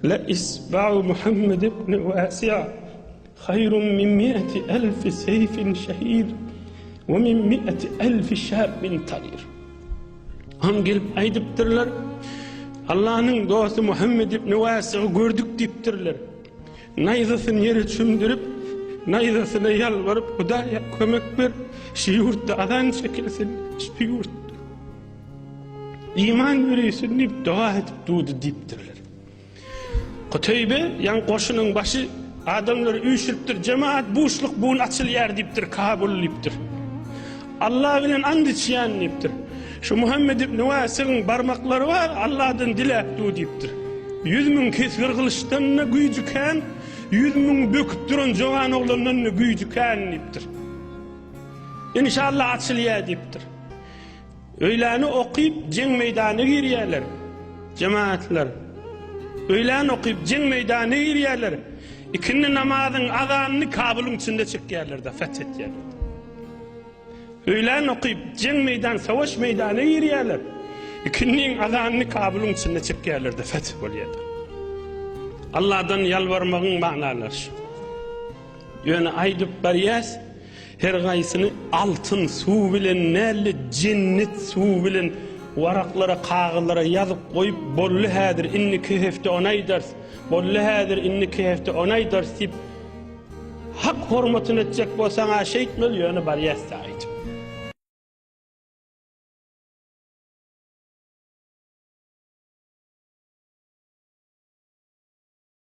La isba'u Muhammed ibn Wasi'a hayrun min 100.000 seyfin şehir ve min 100.000 şabin tarir. Ham gelip aydıptırlar. Allah'ın dostu Muhammed ibn Wasi'ı gördük deyiptirler. Nayzasını yere çömdürüp, nayzasına yalvarıp, Hudaya kömek ver, şu yurtta adan çekilsin, şu yurt. İman verirsin deyip, dua edip dudu deyiptirler. Kutaybe, yan koşunun başı, adamları üşürüptür, cemaat boşluk buğun açılıyar deyiptir, Kabul deyiptir. Allah bilen and içiyan deyiptir. Şu Muhammed ibn Wasi'nin barmakları var, Allah'dan dilek du deyiptir. 100.000 kesir kılıçtan ne güycüken, 100.000 böküp duran jovan oğlandan ne güycüken deyiptir. İnşallah açılıyor deyiptir. Öyleni okuyup ceng meydanı giriyorlar. Cemaatler. Öyleni okuyup ceng meydanı giriyorlar. İkindi namazın azanını Kabul'un içinde çıkıyorlar da fethediyorlar. Öğlen okuyup ceng meydan, savaş meydanı giriyorlar. İkindinin azanını Kabul'un içinde çıkıyorlar da fetih oluyorlar. Allah'tan yalvarmağın manaları şu. Yani aydıp bariyaz, her gaysını altın su bilen, nelli cennet su bilen varaklara, kağılara yazıp koyup bollu hadir inni kehefte onay ders, bollu hadir inni kehefte onay ders deyip hak hürmetini edecek bolsan aşe etmeli, yani bariyaz da aydıp.